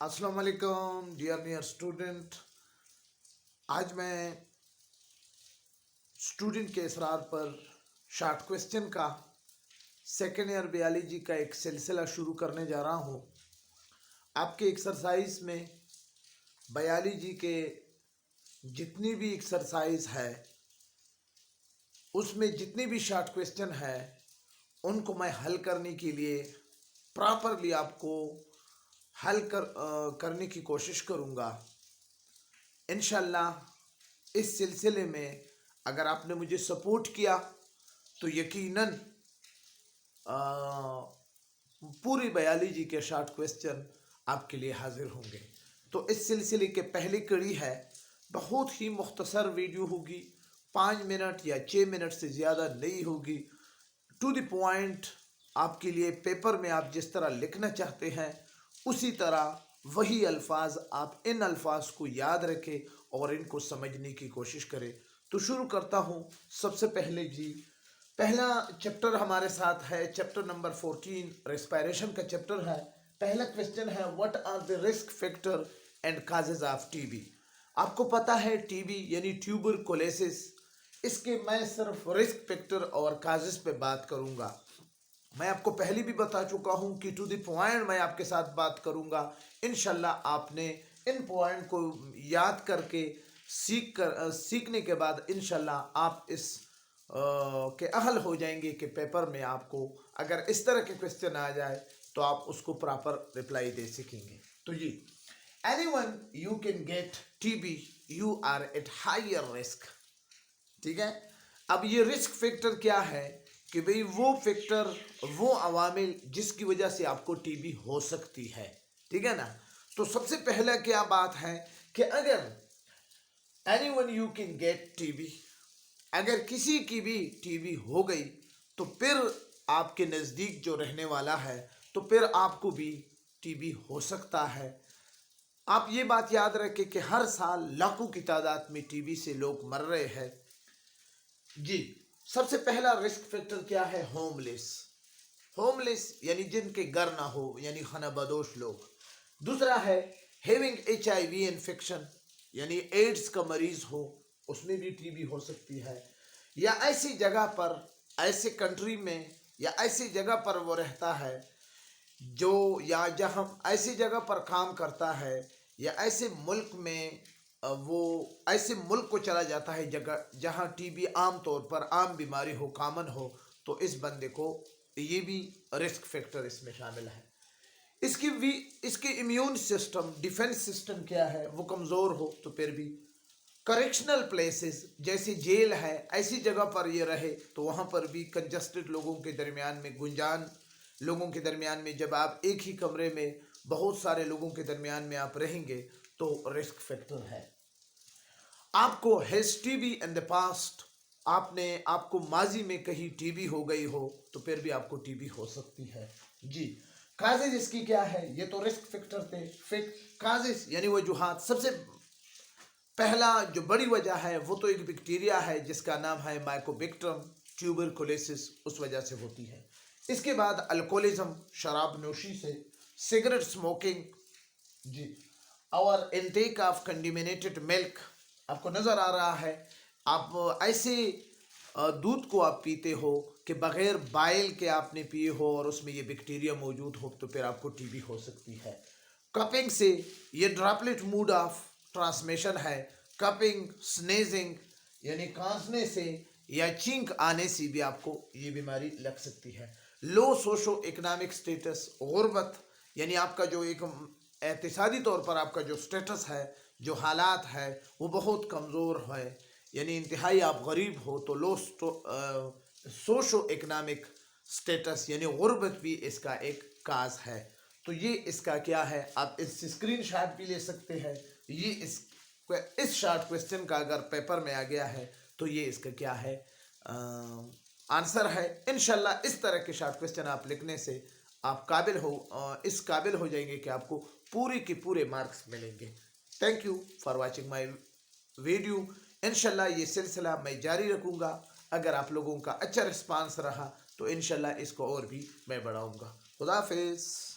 अस्सलाम वालेकुम dear student. आज मैं स्टूडेंट के इसरार पर शॉर्ट क्वेश्चन का सेकेंड ईयर बायोलॉजी का एक सिलसिला शुरू करने जा रहा हूँ। आपके एक्सरसाइज में बायोलॉजी के जितनी भी एक्सरसाइज है उसमें जितनी भी शॉर्ट क्वेश्चन है उनको मैं हल करने के लिए प्रॉपरली आपको हल करने की कोशिश करूँगा। इंशाल्लाह इस सिलसिले में अगर आपने मुझे सपोर्ट किया तो यकीनन पूरी बायोलॉजी के शॉर्ट क्वेश्चन आपके लिए हाजिर होंगे। तो इस सिलसिले के पहली कड़ी है, बहुत ही मुख्तसर वीडियो होगी, 5 मिनट या 6 मिनट से ज़्यादा नहीं होगी, टू द पॉइंट। आपके लिए पेपर में आप जिस तरह लिखना चाहते हैं उसी तरह वही अल्फाज आप इन अल्फाज को याद रखें और इनको समझने की कोशिश करें। तो शुरू करता हूँ। सबसे पहले जी, पहला चैप्टर हमारे साथ है चैप्टर नंबर 14, रेस्पिरेशन का चैप्टर है। पहला क्वेश्चन है, what are the risk factor and causes of TB. आपको पता है टीबी यानी ट्यूबरकुलोसिस, इसके मैं सिर्फ रिस्क फैक्टर और काजेज पे बात करूँगा। मैं आपको पहले भी बता चुका हूं कि टू द पॉइंट मैं आपके साथ बात करूंगा। इंशाल्लाह आपने इन पॉइंट को याद करके सीखने के बाद इंशाल्लाह आप इस के अहल हो जाएंगे कि पेपर में आपको अगर इस तरह के क्वेश्चन आ जाए तो आप उसको प्रॉपर रिप्लाई दे सकेंगे। तो जी, anyone you can get TB, you are at higher risk. ठीक है, अब ये रिस्क फैक्टर क्या है कि भाई वो फैक्टर, वो अवामिल जिसकी वजह से आपको टीबी हो सकती है। ठीक है ना। तो सबसे पहला क्या बात है कि अगर anyone you can get TB, अगर किसी की भी टीबी हो गई तो फिर आपके नज़दीक जो रहने वाला है तो फिर आपको भी टीबी हो सकता है। आप ये बात याद रखें कि हर साल लाखों की तादाद में टीबी से लोग मर रहे हैं। जी, सबसे पहला रिस्क फैक्टर क्या है? होमलेस। होमलेस यानी जिनके घर ना हो, यानी खाना बदोश लोग। दूसरा है हैविंग HIV इन्फेक्शन, यानी एड्स का मरीज हो, उसमें भी टीबी हो सकती है। या ऐसी जगह पर, ऐसे कंट्री में या ऐसी जगह पर वो रहता है जो, या जहाँ ऐसी जगह पर काम करता है या ऐसे मुल्क में वो ऐसे मुल्क को चला जाता है जगह जहाँ टीबी आम तौर पर आम बीमारी हो, कॉमन हो, तो इस बंदे को ये भी रिस्क फैक्टर इसमें शामिल है। इसके इम्यून सिस्टम, डिफेंस सिस्टम क्या है, वो कमज़ोर हो तो फिर भी। करेक्शनल प्लेसेस जैसे जेल है, ऐसी जगह पर ये रहे तो वहाँ पर भी कंजस्टेड लोगों के दरमियान में, गुंजान लोगों के दरमियान में, जब आप एक ही कमरे में बहुत सारे लोगों के दरमियान में आप रहेंगे तो रिस्क फैक्टर है। आपको has TB in the past, आपको माजी में कहीं टीबी हो गई हो तो फिर भी आपको टीबी हो सकती है। जी, काजेज इसकी क्या है? ये तो रिस्क फैक्टर थे। काजेज यानी वजूहात, सबसे पहला जो बड़ी वजह है वो तो एक बैक्टीरिया है जिसका नाम है माइकोबैक्टीरियम ट्यूबरकुलोसिस, उस वजह से होती है। इसके बाद अल्कोहलिज्म, शराब नोशी से, सिगरेट स्मोकिंग, जी, और इनटेक ऑफ कंटामिनेटेड मिल्क। आपको नज़र आ रहा है, आप ऐसे दूध को आप पीते हो कि बग़ैर बाइल के आपने पिए हो और उसमें ये बैक्टीरिया मौजूद हो तो फिर आपको टीबी हो सकती है। कपिंग से, ये ड्रॉपलेट मोड ऑफ ट्रांसमिशन है। कपिंग, स्नेजिंग यानी खांसने से या छींक आने से भी आपको ये बीमारी लग सकती है। लो सोशो इकोनॉमिक स्टेटस, गुर्बत यानी आपका जो एक इक़्तिसादी तौर पर आपका जो स्टेटस है, जो हालात है वो बहुत कमज़ोर है, यानी इंतहाई आप गरीब हो तो लो सोशो इकोनॉमिक स्टेटस यानी गुर्बत भी इसका एक काज है। तो ये इसका क्या है, आप इस स्क्रीन शॉट भी ले सकते हैं। ये इस शॉर्ट क्वेश्चन का अगर पेपर में आ गया है तो ये इसका क्या है, आंसर है। इंशाल्लाह इस तरह के शॉर्ट क्वेश्चन आप लिखने से आप इस काबिल हो जाएंगे कि आपको पूरे के पूरे मार्क्स मिलेंगे। Thank you for watching my video. इंशाल्लाह ये सिलसिला मैं जारी रखूँगा। अगर आप लोगों का अच्छा रिस्पांस रहा तो इंशाल्लाह इसको और भी मैं बढ़ाऊँगा। खुदा हाफिज़।